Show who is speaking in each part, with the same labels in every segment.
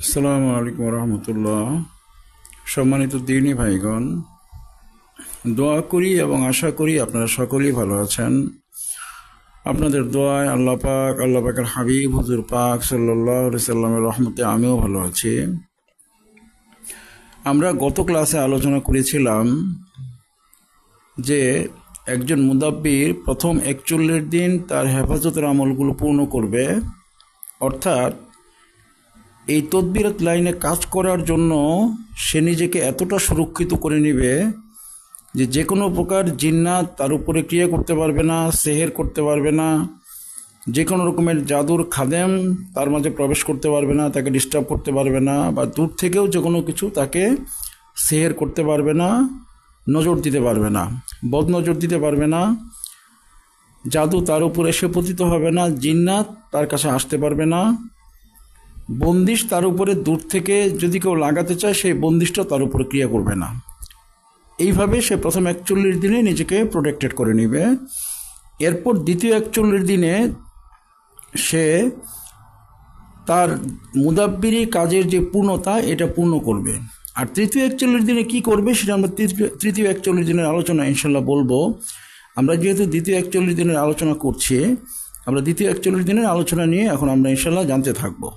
Speaker 1: আসসালামু আলাইকুম রহমতুল্লাহ। সম্মানিত দিনী ভাইগণ, দোয়া করি এবং আশা করি আপনারা সকলেই ভালো আছেন। আপনাদের দোয়ায় আল্লাহ পাকের হাবিব হুজুর পাক সাল্লাল্লাহু আলাইহি সাল্লামের রহমতে আমিও ভালো আছি। আমরা গত ক্লাসে আলোচনা করেছিলাম যে একজন মুদাব্বির প্রথম 41 দিন তার হেফাজতের আমলগুলো পূর্ণ করবে, অর্থাৎ এই তদবিরত লাইনে কাজ করার জন্য সে নিজেকে এতটা সুরক্ষিত করে নেবে যে কোনো প্রকার জিন্নাত তার উপরে ক্রিয়া করতে পারবে না, সেহের করতে পারবে না, যে কোনো রকমের জাদুর খাদেম তার মাঝে প্রবেশ করতে পারবে না, তাকে ডিস্টার্ব করতে পারবে না, বা দূর থেকেও যে কোনো কিছু তাকে সেহের করতে পারবে না, নজর দিতে পারবে না, বদ নজর দিতে পারবে না, জাদু তার উপর এসে পতিত হবে না, জিন্নাত তার কাছে আসতে পারবে না, বন্দিশ তার উপরে দূর থেকে যদি কেউ লাগাতে চায় সেই বন্দিশটা তার উপরে ক্রিয়া করবে না। এইভাবে সে প্রথম 41 দিনে নিজেকে প্রোটেক্টেড করে নেবে। এরপর দ্বিতীয় 41 দিনে সে তার মুদাব্বিরি কাজের যে পূর্ণতা এটা পূর্ণ করবে। আর তৃতীয় 41 দিনে কি করবে সেটা আমরা তৃতীয় 41 দিনের আলোচনা ইনশাল্লাহ বলবো। আমরা যেহেতু দ্বিতীয় 41 দিনের আলোচনা করছি, আমরা দ্বিতীয় 41 দিনের আলোচনা নিয়ে এখন আমরা ইনশাল্লাহ জানতে থাকবো।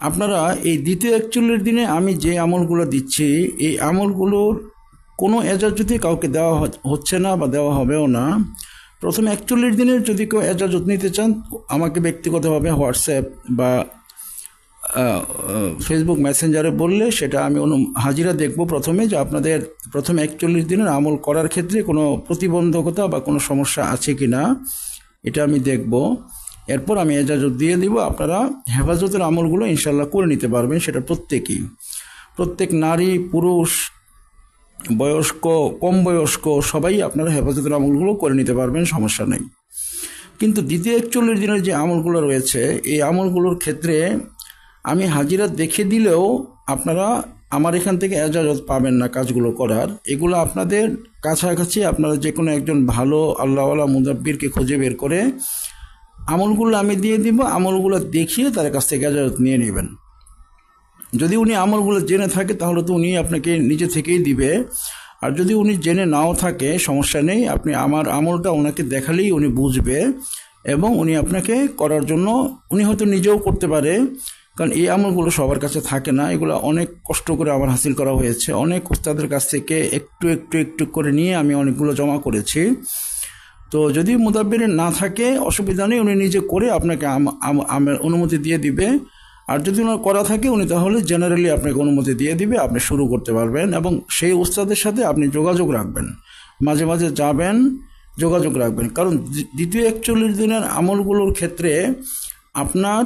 Speaker 1: আপনারা এই দ্বিতীয় 41 দিনে আমি যে আমলগুলো দিচ্ছি, এই আমলগুলোর কোনো এজাজতে কাউকে দেওয়া হচ্ছে না বা দেওয়া হবেও না। প্রথম 41 দিনের যদি কেউ এজাজত নিতে চান, আমাকে ব্যক্তিগতভাবে হোয়াটসঅ্যাপ বা ফেসবুক মেসেঞ্জারে বললে সেটা আমি হাজিরা দেখব প্রথমে, যে আপনাদের প্রথম 41 দিনের আমল করার ক্ষেত্রে কোনো প্রতিবন্ধকতা বা কোনো সমস্যা আছে কি না এটা আমি দেখব। এরপর আমি এজাজত দিয়ে দিব, আপনারা হেফাজতের আমলগুলো ইনশাল্লাহ করে নিতে পারবেন। সেটা প্রত্যেক নারী পুরুষ বয়স্ক কম বয়স্ক সবাই আপনারা হেফাজতের আমলগুলো করে নিতে পারবেন, সমস্যা নেই। কিন্তু দ্বিতীয় 41 দিনের যে আমলগুলো রয়েছে, এই আমলগুলোর ক্ষেত্রে আমি হাজিরা দেখে দিলেও আপনারা আমার এখান থেকে এজাজত পাবেন না কাজগুলো করার। এগুলো আপনাদের কাছাকাছি আপনারা যে কোনো একজন ভালো আল্লাহওয়ালা মুদাব্বিরকে খুঁজে বের করে আমলগুলো আমি দিয়ে দিব, আমলগুলো দেখিয়ে তার কাছ থেকে এজাজত নিয়ে নেবেন। যদি উনি আমলগুলো জেনে থাকে তাহলে তো উনি আপনাকে নিজে থেকেই দিবে, আর যদি উনি জেনে নাও থাকে সমস্যা নেই, আপনি আমার আমলটা ওনাকে দেখালেই উনি বুঝবে এবং উনি আপনাকে করার জন্য উনি হয়তো নিজেও করতে পারে, কারণ এই আমলগুলো সবার কাছে থাকে না। এগুলো অনেক কষ্ট করে আমার হাসিল করা হয়েছে, অনেক উস্তাদের কাছ থেকে একটু করে নিয়ে আমি অনেকগুলো জমা করেছি। তো যদি মুদাব্বির না থাকে অসুবিধা নেই, উনি নিজে করে আপনাকে অনুমতি দিয়ে দিবে। আর যদি ওনার করা থাকে উনি তাহলে জেনারেলি আপনাকে অনুমতি দিয়ে দিবে, আপনি শুরু করতে পারবেন। এবং সেই উস্তাদের সাথে আপনি যোগাযোগ রাখবেন, মাঝে মাঝে যাবেন, যোগাযোগ রাখবেন। কারণ দ্বিতীয় 41 দিনের আমলগুলোর ক্ষেত্রে আপনার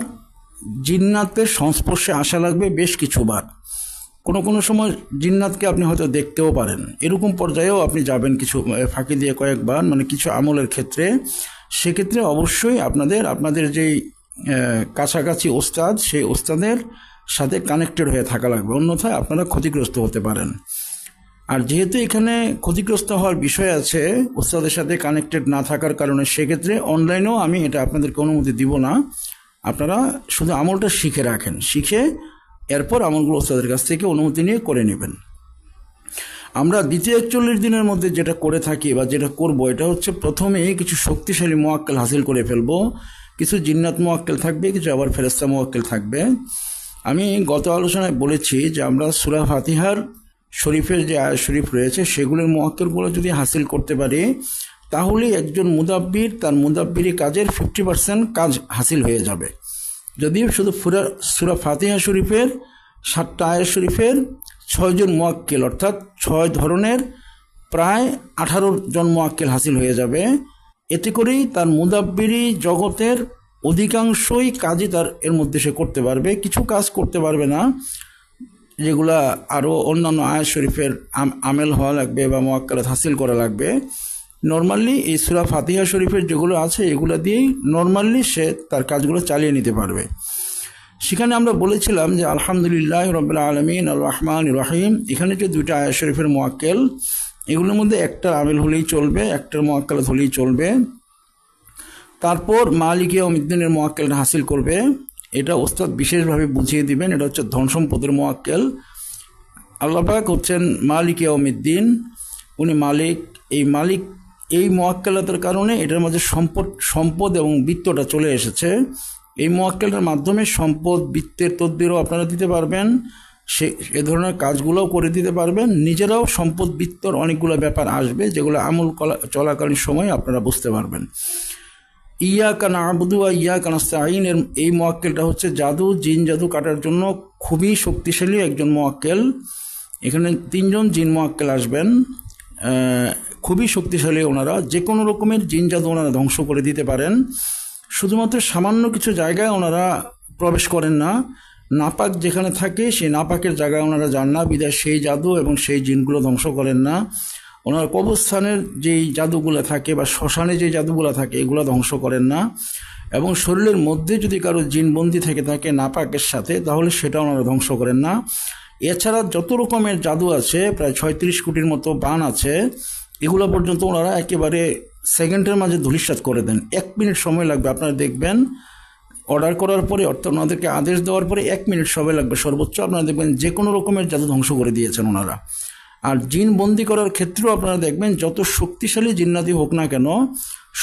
Speaker 1: জিন্নাতের সংস্পর্শে আসা লাগবে বেশ কিছুবার। কোনো সময় জিন্নাতকে আপনি হয়তো দেখতেও পারেন, এরকম পর্যায়েও আপনি যাবেন কিছু ফাঁকি দিয়ে কয়েকবার, মানে কিছু আমলের ক্ষেত্রে। সেক্ষেত্রে অবশ্যই আপনাদের যেই কাছাকাছি ওস্তাদ, সেই ওস্তাদের সাথে কানেক্টেড হয়ে থাকা লাগবে, অন্যথায় আপনারা ক্ষতিগ্রস্ত হতে পারেন। আর যেহেতু এখানে ক্ষতিগ্রস্ত হওয়ার বিষয় আছে ওস্তাদের সাথে কানেক্টেড না থাকার কারণে, সেক্ষেত্রে অনলাইনেও আমি এটা আপনাদেরকে অনুমতি দিব না। আপনারা শুধু আমলটা শিখে রাখেন, শিখে এরপর আমলগুলো ওস্তাদের কাছ থেকে অনুমতি নিয়ে করে নেবেন। আমরা দ্বিতীয় 41 দিনের মধ্যে যেটা করে থাকি বা যেটা করব, এটা হচ্ছে প্রথমে কিছু শক্তিশালী মুআক্কেল হাসিল করে ফেলবো। কিছু জিন্নাত মুআক্কেল থাকবে, কিছু আবার ফেরেশতা মুআক্কেল থাকবে। আমি গত আলোচনায় বলেছি যে আমরা সূরা ফাতিহার শরীফের যে আয়াত শরীফ রয়েছে সেগুলোর মুআক্কেলগুলো যদি হাসিল করতে পারি, তাহলে একজন মুদাব্বির তার মুদাব্বিরি কাজের 50% কাজ হাসিল হয়ে যাবে। যদি শুধু সূরা ফাতিহা শরীফের 7টা আয়াত শরীফের 6 জন মুআক্কেল, অর্থাৎ 6 ধরনের প্রায় 18 জন মুআক্কেল হাসিল হয়ে যাবে। এতে করেই তার মুদাব্বিরি জগতের অধিকাংশই কাজই তার এর মধ্যে সে করতে পারবে। কিছু কাজ করতে পারবে না, যেগুলা আরও অন্যান্য আয়াত শরীফের আমেল হওয়া লাগবে বা মুআক্কেলাত হাসিল করা লাগবে। নর্মালি এই সূরা ফাতিহা শরীফের যেগুলো আছে এগুলো দিয়েই নর্মালি সে তার কাজগুলো চালিয়ে নিতে পারবে। সেখানে আমরা বলেছিলাম যে আলহামদুলিল্লাহ রাব্বিল আলামিন আর রহমানির রহিম, এখানে যে 2টা আয়াত শরীফের মুআক্কেল, এগুলোর মধ্যে একটা আমেল হলেই চলবে, একটার মুআক্কেলাত হলেই চলবে। তারপর মালিক ইয়াউমিদ্দিনের মুআক্কেলটা হাসিল করবে, এটা ওস্তাদ বিশেষভাবে বুঝিয়ে দিবেন। এটা হচ্ছে ধন সম্পদের মোয়াক্কেল। আল্লাহ পাক হচ্ছেন মালিক ইয়াউমিদ্দিন, উনি মালিক। এই মোয়াক্কেলাতের কারণে এটার মাঝে সম্পদ এবং বিত্তটা চলে এসেছে। এই মোয়াক্কেলটার মাধ্যমে সম্পদ বিত্তের তদবিরও আপনারা দিতে পারবেন, এ ধরনের কাজগুলোও করে দিতে পারবেন। নিজেরাও সম্পদ বিত্তর অনেকগুলো ব্যাপার আসবে যেগুলো আমল চলাকালীন সময় আপনারা বুঝতে পারবেন। ইয়াকা না'বুদু ওয়া ইয়াকা নাস্তাঈন এর এই মোয়াক্কেলটা হচ্ছে জিন জাদু কাটার জন্য খুবই শক্তিশালী একজন মোয়াক্কেল। এখানে 3 জন জিন মোয়াক্কেল আসবেন, খুবই শক্তিশালী। ওনারা যে কোনো রকমের জিন জাদু ওনারা ধ্বংস করে দিতে পারেন। শুধুমাত্র সামান্য কিছু জায়গায় ওনারা প্রবেশ করেন না, নাপাক যেখানে থাকে সেই নাপাকের জায়গায় ওনারা যান না, বিধায় সেই জাদু এবং সেই জিনগুলো ধ্বংস করেন না। ওনার কবরস্থানের যেই জাদুগুলো থাকে বা শ্মশানে যে জাদুগুলো থাকে এগুলো ধ্বংস করেন না। এবং শরীরের মধ্যে যদি কারো জিনবন্দি থেকে থাকে নাপাকের সাথে, তাহলে সেটা ওনারা ধ্বংস করেন না। এছাড়া যত রকমের জাদু আছে, প্রায় 36 কোটির মতো বান আছে, এগুলো পর্যন্ত ওনারা একেবারে সেকেন্ডের মাঝে ধূলিসাৎ করে দেন। 1 মিনিট সময় লাগবে। আপনারা দেখবেন অর্ডার করার পরে, অর্থাৎ ওনাদেরকে আদেশ দেওয়ার পরে 1 মিনিট সময় লাগবে সর্বোচ্চ। আপনারা দেখবেন যে কোনো রকমের জাদু ধ্বংস করে দিয়েছেন ওনারা। আর জিন বন্দি করার ক্ষেত্রেও আপনারা দেখবেন যত শক্তিশালী জিন্নাতি হোক না কেন,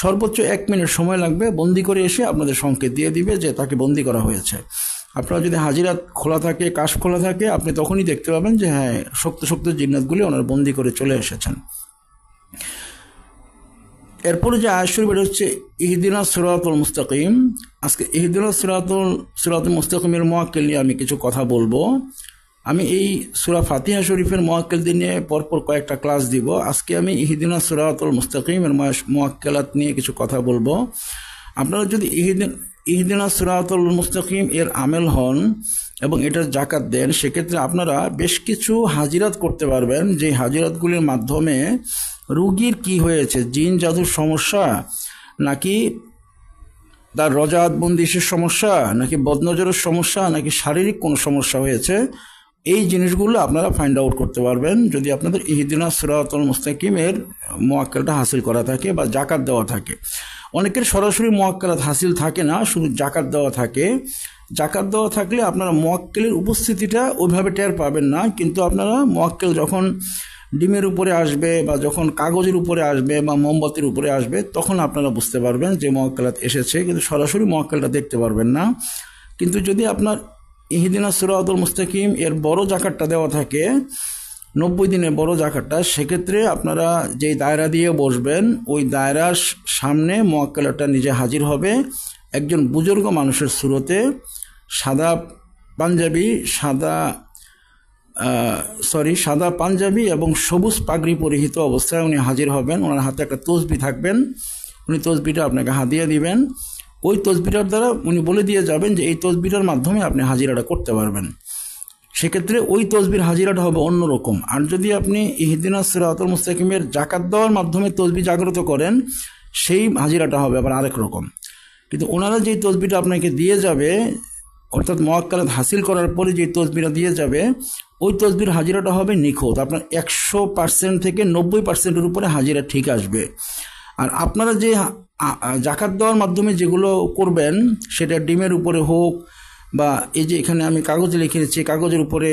Speaker 1: সর্বোচ্চ 1 মিনিট সময় লাগবে। বন্দি করে এসে আপনাদের সংকেত দিয়ে দিবে যে তাকে বন্দি করা হয়েছে। আপনারা যদি হাজিরাত খোলা থাকে, কাশ খোলা থাকে, আপনি তখনই দেখতে পাবেন যে হ্যাঁ, শক্ত জিন্নাতগুলি ওনারা বন্দি করে চলে এসেছেন। এরপরে যে আয়াত শরীফ, এটা হচ্ছে ইহদিনাস সিরাতুল মুস্তাকিম। আজকে ইহদিনাস সিরাতুল মুস্তাকিমের মোয়াক্কেল নিয়ে আমি কিছু কথা বলবো। আমি এই সূরা ফাতিহা শরীফের মোয়াক্কেল নিয়ে পরপর কয়েকটা ক্লাস দিব। আজকে আমি ইহদিনাস সিরাতুল মুস্তাকিমের মোয়াক্কেলাত নিয়ে কিছু কথা বলবো। আপনারা যদি ইহদিনাস সিরাতুল মুস্তাকিম এর আমেল হন এবং এটার জাকাত দেন, সেক্ষেত্রে আপনারা বেশ কিছু হাজিরাত করতে পারবেন, যে হাজিরাতগুলির মাধ্যমে রুগীর কি হয়েছে, জিন জাদুর সমস্যা, নাকি তার রজাত বন্দিশের সমস্যা, নাকি বদনজরের সমস্যা, নাকি শারীরিক কোনো সমস্যা হয়েছে, এই জিনিসগুলো আপনারা ফাইন্ড আউট করতে পারবেন যদি আপনাদের ইহদিনাস সিরাতুল মুস্তাকিমের মোয়াক্কেলটা হাসিল করা থাকে বা জাকাত দেওয়া থাকে। অনেকের সরাসরি মোয়াক্কেলাত হাসিল থাকে না, শুধু জাকাত দেওয়া থাকে। জাকাত দেওয়া থাকলে আপনারা মোয়াক্কেলের উপস্থিতিটা ওইভাবে টের পাবেন না, কিন্তু আপনারা মোয়াক্কেল যখন ডিমের উপরে আসবে বা যখন কাগজের উপরে আসবে বা মোমবাতির উপরে আসবে, তখন আপনারা বুঝতে পারবেন যে মোয়াক্কেলাত এসেছে, কিন্তু সরাসরি মোয়াক্কেলটা দেখতে পারবেন না। কিন্তু যদি আপনার ইহদিনাস সিরাতুল মুস্তাকিম এর বড় জাকাতটা দেওয়া থাকে, 90 দিনের বড় জাকাতটা, সেক্ষেত্রে আপনারা যেই দায়রা দিয়ে বসবেন ওই দায়রার সামনে মোয়াক্কেলাটা নিজে হাজির হবে একজন বুজুর্গ মানুষের সুরতে, সাদা পাঞ্জাবি এবং সবুজ পাগড়ি পরিহিত অবস্থায় উনি হাজির হবেন। ওনার হাতে একটা তসবি থাকবেন, উনি তসবিটা আপনাকে হাদিয়া দিবেন। ওই তসবিটার দ্বারা উনি বলে দিয়ে যাবেন যে এই তসবিটার মাধ্যমে আপনি হাজিরাটা করতে পারবেন। সেক্ষেত্রে ওই তসবির হাজিরাটা হবে অন্যরকম। আর যদি আপনি ইহদিনাস সিরাতুল মুস্তাকিমের জাকাত দেওয়ার মাধ্যমে তসবি জাগ্রত করেন, সেই হাজিরাটা হবে আবার আরেক রকম। কিন্তু ওনারা যেই তসবিটা আপনাকে দিয়ে যাবে, অর্থাৎ মোয়াক্কেলাত হাসিল করার পরে যে তসবিটা দিয়ে যাবে, ওই তসবির হাজিরাটা হবে নিখুঁত। আপনার 100% থেকে 90%-এর উপরে হাজিরা ঠিক আসবে। আর আপনারা যে জাকাত দেওয়ার মাধ্যমে যেগুলো করবেন, সেটা ডিমের উপরে হোক বা এই যে এখানে আমি কাগজে লিখে দিচ্ছি, কাগজের উপরে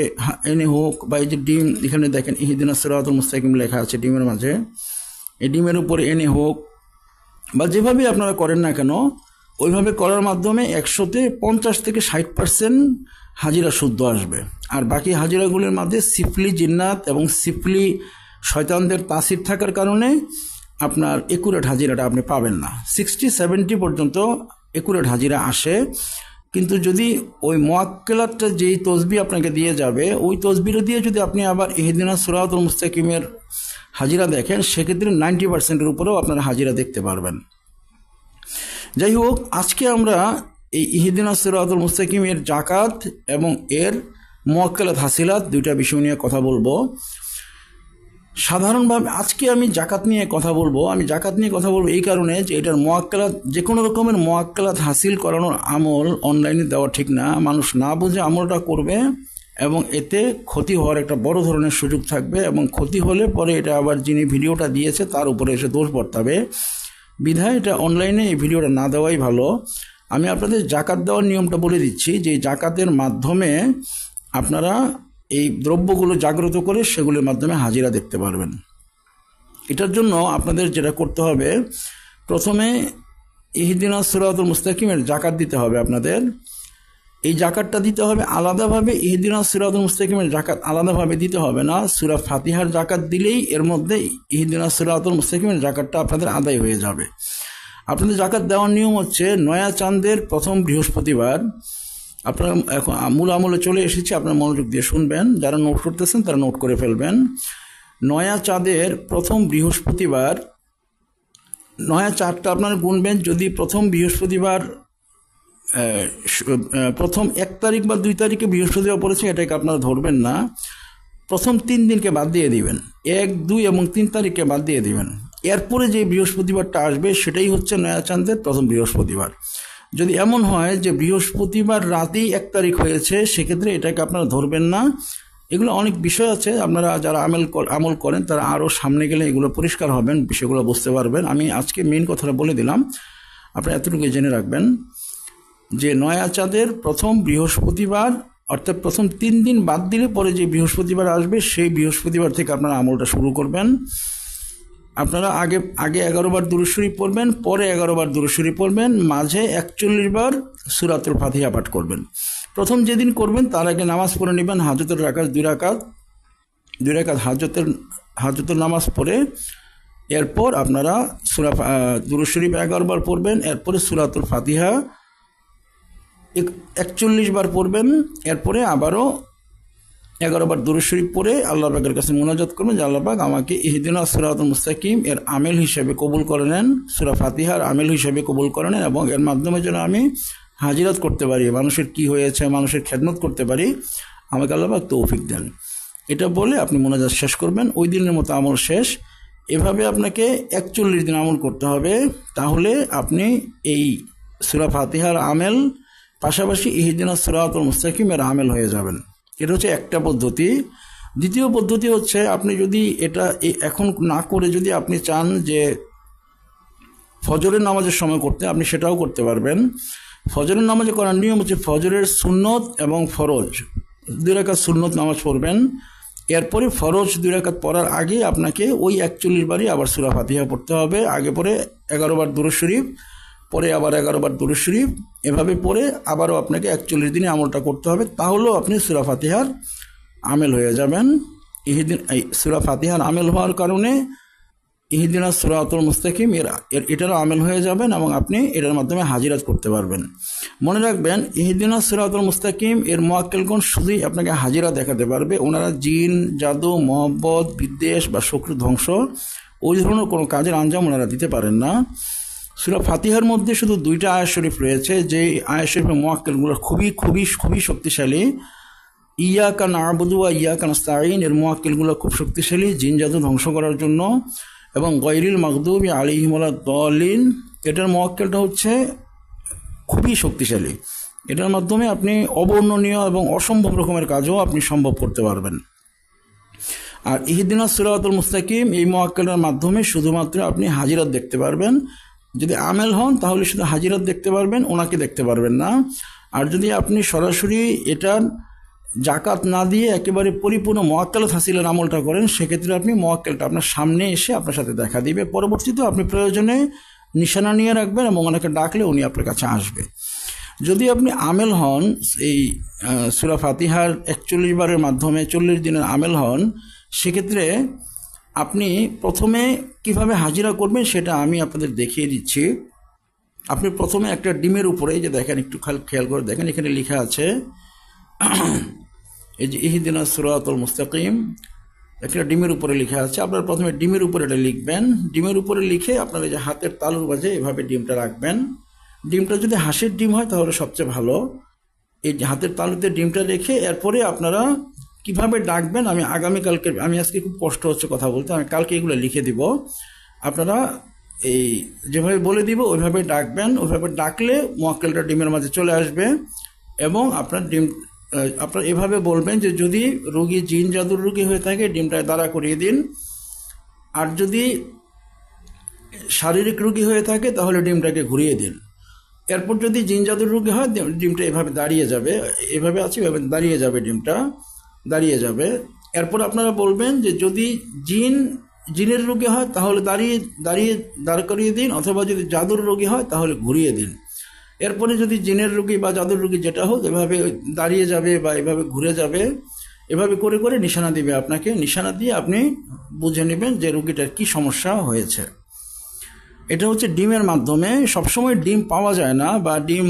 Speaker 1: এনে হোক, বা এই যে ডিম এখানে দেখেন ইহদিনাস সিরাতুল মুস্তাকিম লেখা আছে ডিমের মাঝে, এই ডিমের উপরে এনে হোক, বা যেভাবেই আপনারা করেন না কেন, ওইভাবে করার মাধ্যমে 100-তে 50 থেকে 60% হাজিরা শুদ্ধ আসবে। আর বাকি হাজিরাগুলির মধ্যে সিফলি জিন্নাত এবং সিফলি শয়তানদের তাসির থাকার কারণে আপনার একুরেট হাজিরাটা আপনি পাবেন না। 60-70 পর্যন্ত একুরেট হাজিরা আসে। কিন্তু যদি ওই মোয়াক্কেলাতটা যেই তসবি আপনাকে দিয়ে যাবে, ওই তসবিটা দিয়ে যদি আপনি আবার ইহদিনাস সিরাতুল মুস্তাকিমের হাজিরা দেখেন, সেক্ষেত্রে 90%-এর উপরেও আপনারা হাজিরা দেখতে পারবেন। যাই হোক, আজকে আমরা এই ইহদিনাস সিরাতুল মুস্তাকিমের জাকাত এবং এর মোয়াক্কেলাত হাসিলাত দুইটা বিষয় নিয়ে কথা বলবো। সাধারণভাবে আজকে আমি জাকাত নিয়ে কথা বলবো। এই কারণে যে এটার মোয়াক্কেলাত, যে কোনো রকমের মোয়াক্কেলাত হাসিল করানোর আমল অনলাইনে দেওয়া ঠিক না। মানুষ না বুঝে আমলটা করবে এবং এতে ক্ষতি হওয়ার একটা বড় ধরনের সুযোগ থাকবে, এবং ক্ষতি হলে পরে এটা আবার যিনি ভিডিওটা দিয়েছে তার উপরে এসে দোষ বর্তাবে। বিধায় এটা অনলাইনে এই ভিডিওটা না দেওয়াই ভালো। আমি আপনাদের জাকাত দেওয়ার নিয়মটা বলে দিচ্ছি, যে জাকাতের মাধ্যমে আপনারা এই দ্রব্যগুলো জাগ্রত করে সেগুলোর মাধ্যমে হাজিরা দেখতে পারবেন। এটার জন্য আপনাদের যেটা করতে হবে, প্রথমে ইহদিনাস সিরাতুল মুস্তাকিমের জাকাত দিতে হবে। আপনাদের এই জাকাতটা দিতে হবে আলাদাভাবে, ইহদিনাস সিরাতুল মুস্তাকিমের জাকাত আলাদাভাবে দিতে হবে না। সূরা ফাতিহার জাকাত দিলেই এর মধ্যে ইহদিনাস সিরাতুল মুস্তাকিমের জাকাতটা আপনাদের আদায় হয়ে যাবে। আপনাদের জাকাত দেওয়ার নিয়ম হচ্ছে, নয়া চাঁদের প্রথম বৃহস্পতিবার, আপনারা এখন মূল আমলে চলে এসেছি, আপনারা মনোযোগ দিয়ে শুনবেন, যারা নোট করতেছেন তারা নোট করে ফেলবেন। নয়া চাঁদের প্রথম বৃহস্পতিবার, নয়া চাঁদটা আপনারা গুনবেন। যদি প্রথম বৃহস্পতিবার প্রথম 1 তারিখ বা 2 তারিখে বৃহস্পতিবার পড়েছে, এটাকে আপনারা ধরবেন না, প্রথম 3 দিনকে বাদ দিয়ে দিবেন, 1, 2 এবং 3 তারিখকে বাদ দিয়ে দিবেন। এরপরে যে বৃহস্পতিবারটা আসবে সেটাই হচ্ছে নয়া চাঁদের প্রথম বৃহস্পতিবার। যদি এমন হয় যে বৃহস্পতিবার রাতেই 1 তারিখ হয়েছে, সেক্ষেত্রে এটাকে আপনারা ধরবেন না। এগুলো অনেক বিষয় আছে, আপনারা যারা আমল করেন তারা আরও সামনে গেলে এগুলো পরিষ্কার হবেন, বিষয়গুলো বুঝতে পারবেন। আমি আজকে মেইন কথাটা বলে দিলাম, আপনারা এতটুকু জেনে রাখবেন যে নয়া চাঁদের প্রথম বৃহস্পতিবার, অর্থাৎ প্রথম 3 দিন বাদ দিলে পরে যে বৃহস্পতিবার আসবে সেই বৃহস্পতিবার থেকে আপনারা আমলটা শুরু করবেন। আপনারা আগে 11 বার দুরূদ শরীফ পড়বেন, পরে 11 বার দুরূদ শরীফ পড়বেন, মাঝে 41 বার সূরাতুল ফাতিহা পাঠ করবেন। প্রথম যেদিন করবেন তার আগে নামাজ পড়ে নেবেন, হাজতের রাকাত 2 রাকাত হাজতের নামাজ পড়ে এরপর আপনারা দুরূদ শরীফ 11 বার পড়বেন, এরপরে সূরাতুল ফাতিহা 41 বার পড়বেন, এরপরে আবারও 11 বার দুরূদ শরীফ পড়ে আল্লাহ পাকের কাছে মুনাজাত করবেন যে আল্লাহ পাক আমাকে ইহদিনাস সিরাতাল মুস্তাকিম এর আমেল হিসেবে কবুল করে নেন, সূরা ফাতিহার আমেল হিসেবে কবুল করে নেন, এবং এর মাধ্যমে যেন আমি হাজিরাত করতে পারি, মানুষের কি হয়েছে মানুষের খেদমত করতে পারি, আমাকে আল্লাহ পাক তৌফিক দেন। এটা বলে আপনি মুনাজাত শেষ করবেন, ওই দিনের মতো আমল শেষ। এভাবে আপনাকে 41 দিন আমল করতে হবে, তাহলে আপনি এই সূরা ফাতিহার আমেল পাশাপাশি ইহদিনাস সিরাতাল মুস্তাকিম এর আমেল হয়ে যাবেন। এটা হচ্ছে একটা পদ্ধতি। দ্বিতীয় পদ্ধতি হচ্ছে, আপনি যদি এটা এখন না করে যদি আপনি চান যে ফজরের নামাজের সময় করতে, আপনি সেটাও করতে পারবেন। ফজরের নামাজে করার নিয়ম হচ্ছে, ফজরের সুন্নত এবং ফরজ 2 রাকাত সুন্নত নামাজ পড়বেন, এরপরে ফরজ 2 রাকাত পড়ার আগে আপনাকে ওই 41 বারই আবার সূরা ফাতিহা পড়তে হবে। আগে পরে 11 বার দুরূদ শরীফ, পরে আবার 11 বার দুরূদ শরীফ, এভাবে পরে আবারও আপনাকে 41 দিনে আমলটা করতে হবে, তাহলেও আপনি সূরা ফাতিহার আমেল হয়ে যাবেন। সূরা ফাতিহার আমেল হওয়ার কারণে ইহদিনাস সিরাতাল মুস্তাকিম এটারও আমেল হয়ে যাবেন, এবং আপনি এটার মাধ্যমে হাজিরাত করতে পারবেন। মনে রাখবেন, ইহদিনাস সিরাতাল মুস্তাকিম এর মুয়াক্কিলগণ শুধুই আপনাকে হাজিরা দেখাতে পারবে, ওনারা জিন, জাদু, মহব্বত, বিদ্বেষ বা শত্রু ধ্বংস ওই ধরনের কোনো কাজের আঞ্জাম ওনারা দিতে পারেন না। সূরা ফাতিহার মধ্যে শুধু 2টা আয়াত শরীফ রয়েছে, যে আয়াত শরীফের মুয়াক্কিলগুলো খুবই খুবই খুবই শক্তিশালী। ইয়াকা না'বুদু ওয়া ইয়াকা নাস্তাঈন এর মুয়াক্কিলগুলো খুব শক্তিশালী জিন জাদু ধ্বংস করার জন্য, এবং গায়রিল মাগদুবি আলাইহিম ওয়ালাদ-দাল্লিন এটার মুয়াক্কিলটা হচ্ছে খুবই শক্তিশালী। এটার মাধ্যমে আপনি অবর্ণনীয় এবং অসম্ভব রকমের কাজও আপনি সম্ভব করতে পারবেন। আর ইহদিনাস সিরাতাল মুস্তাকিম এই মুয়াক্কিলের মাধ্যমে শুধুমাত্র আপনি হাজিরাত দেখতে পারবেন। যদি আমেল হন তাহলে শুধু হাজিরাত দেখতে পারবেন, ওনাকে দেখতে পারবেন না। আর যদি আপনি সরাসরি এটার জাকাত না দিয়ে একেবারে পরিপূর্ণ মুয়াক্কালাত হাসিলের আমলটা করেন, সেক্ষেত্রে আপনি মুয়াক্কিলটা আপনার সামনে এসে আপনার সাথে দেখা দিবে। পরবর্তীতে আপনি প্রয়োজনে নিশানা নিয়ে রাখবেন এবং ওনাকে ডাকলে উনি আপনার কাছে আসবে। যদি আপনি আমেল হন, এই সূরা ফাতিহার 41 বারের মাধ্যমে 40 দিনের আমেল হন, সেক্ষেত্রে আপনি প্রথমে কিভাবে হাজিরা করবেন সেটা আমি আপনাদের দেখিয়ে দিচ্ছি। আপনি প্রথমে একটা ডিমের উপরে, যে দেখেন একটু খেয়াল করে দেখেন, এখানে লেখা আছে এই যে ইহদিনাস সিরাতাল মুস্তাকিম, একটা ডিমের উপরে লেখা আছে। আপনারা প্রথমে ডিমের উপরে এটা লিখবেন, ডিমের উপরে লিখে আপনারা যে হাতের তালুর মাঝে এভাবে ডিমটা রাখবেন। ডিমটা যদি হাঁসের ডিম হয় তাহলে সবচেয়ে ভালো। এই হাতের তালুতে ডিমটা রেখে এরপরে আপনারা কিভাবে ডাকবেন, আমি আগামীকালকে, আমি আজকে খুব কষ্ট হচ্ছে কথা বলতে, আমি কালকে এগুলো লিখে দিব। আপনারা এই যেভাবে বলে দিব ওইভাবে ডাকবেন, ওইভাবে ডাকলে মুয়াক্কিলটা ডিমের মাঝে চলে আসবে। এবং আপনার এভাবে বলবেন যে যদি রোগী জিন জাদুর রোগী হয়ে থাকে ডিমটায় দাঁড়া করিয়ে দিন, আর যদি শারীরিক রোগী হয়ে থাকে তাহলে ডিমটাকে ঘুরিয়ে দিন। এরপর যদি জিন জাদুর রোগী হয় ডিমটা এভাবে দাঁড়িয়ে যাবে, এভাবে আছে এভাবে দাঁড়িয়ে যাবে, ডিমটা দাঁড়িয়ে যাবে। এরপর আপনারা বলবেন যে যদি জিনের রোগী হয় তাহলে দাঁড় করিয়ে দিন, অথবা যদি জাদুর রোগী হয় তাহলে ঘুরিয়ে দিন। এরপরে যদি জিনের রোগী বা জাদুর রোগী যেটা হোক এভাবে দাঁড়িয়ে যাবে বা এভাবে ঘুরে যাবে, এভাবে করে করে নিশানা দিবে আপনাকে। নিশানা দিয়ে আপনি বুঝে নেবেন যে রোগীটার কি সমস্যা হয়েছে। এটা হচ্ছে ডিমের মাধ্যমে। সবসময় ডিম পাওয়া যায় না, বা ডিম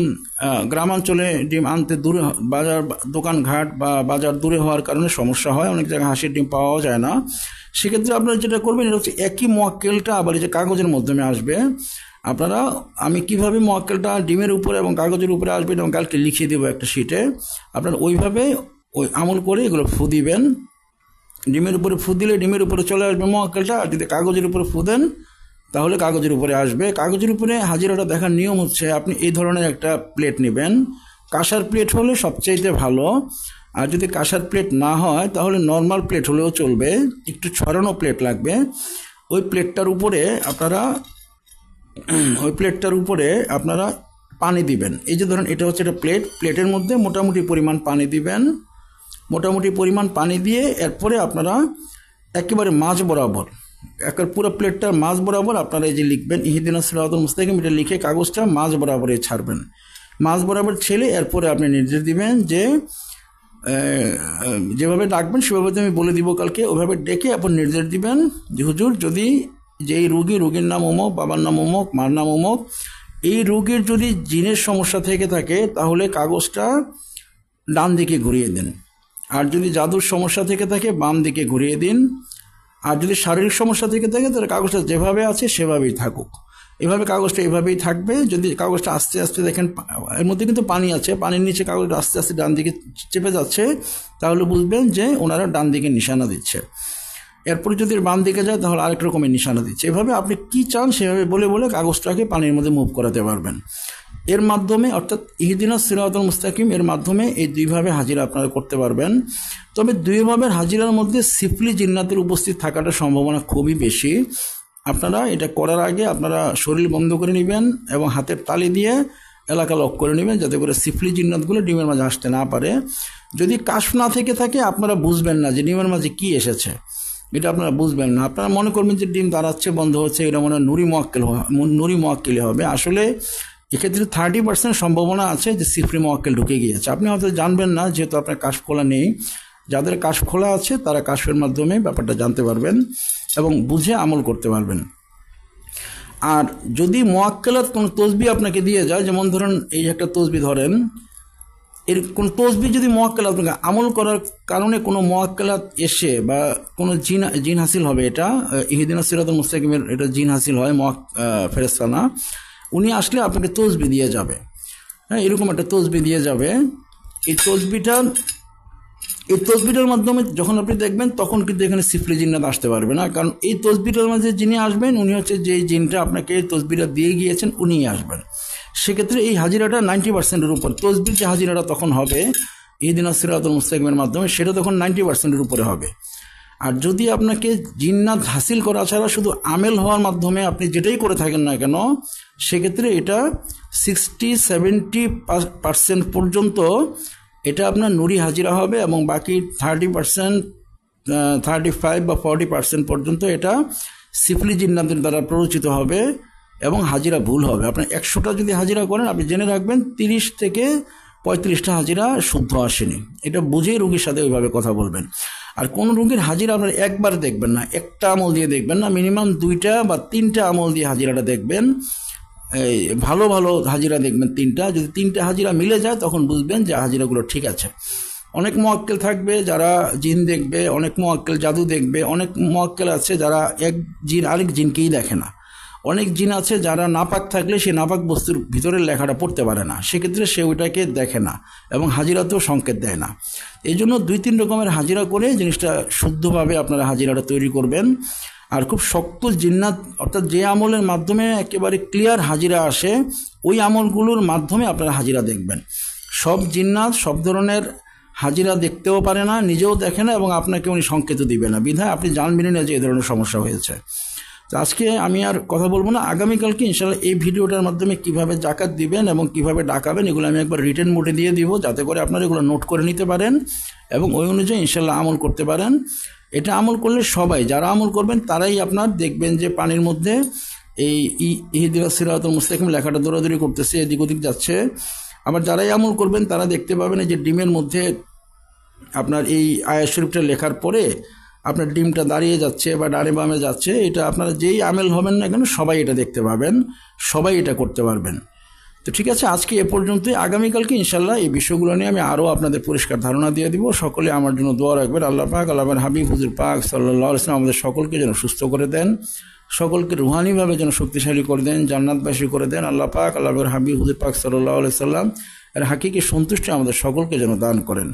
Speaker 1: গ্রামাঞ্চলে ডিম আনতে দূরে, বাজার দোকানঘাট বা বাজার দূরে হওয়ার কারণে সমস্যা হয়, অনেক জায়গায় হাঁসের ডিম পাওয়া যায় না। সেক্ষেত্রে আপনারা যেটা করবেন, এটা হচ্ছে একই মোয়াক্কেলটা আবার এই যে কাগজের মাধ্যমে আসবে। আপনারা আমি কিভাবে মোয়াক্কেলটা ডিমের উপরে এবং কাগজের উপরে আসবে এবং কালকে লিখিয়ে দেবো একটা শিটে, আপনারা ওইভাবে ওই আমল করে এগুলো ফু দিবেন। ডিমের উপরে ফু দিলে ডিমের উপরে চলে আসবে মোয়াক্কেলটা, আর যদি কাগজের উপরে ফু দেন তাহলে কাগজের উপরে আসবে। কাগজের উপরে হাজিরাটা দেখার নিয়ম হচ্ছে আপনি এই ধরনের একটা প্লেট নেবেন, কাঁসার প্লেট হলে সবচাইতে ভালো। আর যদি কাঁসার প্লেট না হয় তাহলে নর্মাল প্লেট হলেও চলবে, একটু ছড়ানো প্লেট লাগবে। ওই প্লেটটার উপরে আপনারা পানি দিবেন। এই যে ধরুন এটা হচ্ছে একটা প্লেটের মধ্যে মোটামুটি পরিমাণ পানি দিবেন। মোটামুটি পরিমাণ পানি দিয়ে এরপরে আপনারা একেবারে মাঝ বরাবর, পুরো প্লেটটার মাঝ বরাবর আপনারা এই যে লিখবেন ইহদিনাস সিরাতাল মুস্তাকিম, এটা লিখে কাগজটা মাঝ বরাবরে ছাড়বেন। মাঝ বরাবর ছেলে এরপরে আপনি নির্দেশ দিবেন যে যেভাবে ডাকবেন সেভাবে আমি বলে দিব কালকে, ওইভাবে ডেকে আপনি নির্দেশ দিবেন যে হুজুর যদি যেই রোগীর নাম অমুক, বাবার নাম অমুক, মার নাম অমুক, এই রোগীর যদি জিনের সমস্যা থেকে থাকে তাহলে কাগজটা ডান দিকে ঘুরিয়ে দিন। আর যদি জাদুর সমস্যা থেকে থাকে বাম দিকে ঘুরিয়ে দিন। আর যদি শারীরিক সমস্যা থেকে থাকে তাহলে কাগজটা যেভাবে আছে সেভাবেই থাকুক। এভাবে কাগজটা এভাবেই থাকবে। যদি কাগজটা আস্তে আস্তে দেখেন এর মধ্যে কিন্তু পানি আছে, পানির নিচে কাগজটা আস্তে আস্তে ডান দিকে চেপে যাচ্ছে, তাহলে বুঝবেন যে ওনারা ডান দিকে নিশানা দিচ্ছে। এরপরে যদি বাম দিকে যায় তাহলে আরেক রকমের নিশানা দিচ্ছে। এভাবে আপনি কি চান সেভাবে বলে বলে কাগজটাকে পানির মধ্যে মুভ করাতে পারবেন। এর মাধ্যমে অর্থাৎ ইহদিনাস সিরাতাল মুস্তাকিম এর মাধ্যমে এই দুইভাবে হাজিরা আপনারা করতে পারবেন। তবে দুইভাবে হাজিরার মধ্যে সিফলি জিন্নাতের উপস্থিত থাকাটা সম্ভাবনা খুবই বেশি। আপনারা এটা করার আগে আপনারা শরীর বন্ধ করে নেবেন এবং হাতের তালি দিয়ে এলাকা লক করে নেবেন, যাতে করে সিফলি জিন্নাতগুলো ডিমের মাঝে আসতে না পারে। যদি কাশফ না থেকে থাকে আপনারা বুঝবেন না যে ডিমের মাঝে কি এসেছে, এটা আপনারা বুঝবেন না। আপনারা মনে করবেন যে ডিম দাঁড়াচ্ছে, বন্ধ হচ্ছে, এটা মনে হয় নুরি মোয়াক্কেল হবে। আসলে এক্ষেত্রে 30% সম্ভাবনা আছে যে সিফলি মোয়াক্কেল ঢুকে গিয়েছে। আপনি হয়তো জানবেন না, যেহেতু আপনার কাশফ খোলা নেই। যাদের কাশফ খোলা আছে তারা কাশফের মাধ্যমে ব্যাপারটা জানতে পারবেন এবং বুঝে আমল করতে পারবেন। আর যদি মোয়াক্কেলাত কোনো তসবিহ আপনাকে দিয়ে যায়, যেমন ধরুন এই একটা তসবিহ ধরেন, এর কোন তসবিহ যদি মোয়াক্কেলাত আপনাকে আমল করার কারণে কোনো মোয়াক্কেলাত এসে বা কোনো জিন হাসিল হবে, এটা ইহদিনাস সিরাতাল মুস্তাকিমের এটা জিন হাসিল হয়, ফেরেশতা না, উনি আসলে আপনাকে তসবিহ দিয়ে যাবে। হ্যাঁ, এরকম একটা তসবিহ দিয়ে যাবে। এই তসবিহটার মাধ্যমে যখন আপনি দেখবেন তখন কিন্তু এখানে সিফলি জিন্নাত আসতে পারবে না, কারণ এই তসবিহটার মাঝে যিনি আসবেন উনি হচ্ছে যে জিনটা আপনাকে তসবিহটা দিয়ে গিয়েছেন উনিই আসবেন। সেক্ষেত্রে এই হাজিরাটা 90%-এর উপর, তসবিহ যে হাজিরাটা তখন হবে ইহদিনাস সিরাতাল মুস্তাকিমের মাধ্যমে, সেটা তখন 90%-এর উপরে হবে। আর যদি আপনাকে জিন্নাত হাসিল করা ছাড়া শুধু আমেল হওয়ার মাধ্যমে আপনি যেটাই করে থাকেন না কেন, সেক্ষেত্রে এটা 60-70% পর্যন্ত এটা আপনার নুরি হাজিরা হবে, এবং বাকি 30%, 35 বা 40% পর্যন্ত এটা সিফলি জিন্নাতের দ্বারা প্ররোচিত হবে এবং হাজিরা ভুল হবে। আপনার 100টা যদি হাজিরা করেন আপনি জেনে রাখবেন 30 থেকে 35টা হাজিরা শুদ্ধ আসেনি। এটা বুঝেই রোগীর সাথে ওইভাবে কথা বলবেন। আর কোন রোগীর হাজিরা আপনার একবার দেখবেন না, একটা আমল দিয়ে দেখবেন না, মিনিমাম 2টা বা 3টা আমল দিয়ে হাজিরাটা দেখবেন। এই ভালো হাজিরা দেখবেন 3টা। যদি 3টা হাজিরা মিলে যায় তখন বুঝবেন যে হাজিরাগুলো ঠিক আছে। অনেক মোয়াক্কেল থাকবে যারা জিন দেখবে, অনেক মোয়াক্কেল জাদু দেখবে, অনেক মোয়াক্কেল আছে যারা এক জিন আরেক জিনকেই দেখে না, অনেক জিন আছে যারা নাপাক থাকলে সে নাপাক বস্তুর ভিতরের লেখাটা পড়তে পারে না, সেক্ষেত্রে সে ওইটাকে দেখে না এবং হাজিরাতেও সংকেত দেয় না। এই জন্য 2-3 রকমের হাজিরা করে জিনিসটা শুদ্ধভাবে আপনারা হাজিরাটা তৈরি করবেন। আর খুব শক্ত জিন্নাত অর্থাৎ যে আমলের মাধ্যমে একেবারে ক্লিয়ার হাজিরা আসে ওই আমলগুলোর মাধ্যমে আপনারা হাজিরা দেখবেন। সব জিন্নাত সব ধরনের হাজিরা দেখতেও পারে না, নিজেও দেখে না এবং আপনাকে উনি সংকেতও দিবে না, বিধায় আপনি জানবেনই না যে এই ধরনের সমস্যা হয়েছে। তো আজকে আমি আর কথা বলবো না, আগামীকালকে ইনশাল্লাহ এই ভিডিওটার মাধ্যমে কিভাবে জাকাত দিবেন এবং কিভাবে ডাকাবেন এগুলো আমি একবার রিটেন মোডে দিয়ে দিব, যাতে করে আপনারা এগুলো নোট করে নিতে পারেন এবং ওই অনুযায়ী ইনশাল্লাহ আমল করতে পারেন। এটা আমল করলে সবাই যারা আমল করবেন তারাই আপনার দেখবেন যে পানির মধ্যে এই ইহদিনাস সিরাতাল মুস্তাকিম লেখাটা দৌড়াদৌড়ি করতেছে, এদিক ওদিক যাচ্ছে। আবার যারাই আমল করবেন তারা দেখতে পাবেন যে ডিমের মধ্যে আপনার এই আয়াত শরীফটা লেখার পরে আপনার ডিমটা দাঁড়িয়ে যাচ্ছে বা ডানে বামে যাচ্ছে। এটা আপনারা যেই আমেল হবেন না কেন সবাই এটা দেখতে পাবেন, সবাই এটা করতে পারবেন। তো ঠিক আছে, আজকে এ পর্যন্তই। আগামীকালকে ইনশাল্লাহ এই বিষয়গুলো নিয়ে আমি আরও আপনাদের পরিষ্কার ধারণা দিয়ে দিব। সকলে আমার জন্য দোয়া রাখবেন। আল্লাহ পাক, আল্লাহর হাবিব হুজুর পাক সাল্লাল্লাহু আলাইহি ওয়াসাল্লাম আমাদের সকলকে যেন সুস্থ করে দেন, সকলকে রুহানিভাবে যেন শক্তিশালী করে দেন, জান্নাতবাসী করে দেন। আল্লাহ পাক, আল্লাহর হাবিব হুজুর পাক সাল্লাল্লাহু আলাইহি ওয়াসাল্লাম এর হাকিকি সন্তুষ্টি আমাদের সকলকে যেন দান করেন।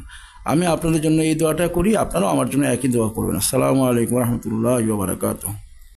Speaker 1: আমি আপনাদের জন্য এই দোয়াটা করি, আপনারাও আমার জন্য একই দোয়া করবেন। আসসালামু আলাইকুম ওয়া রাহমাতুল্লাহি ওয়া বারাকাতুহু।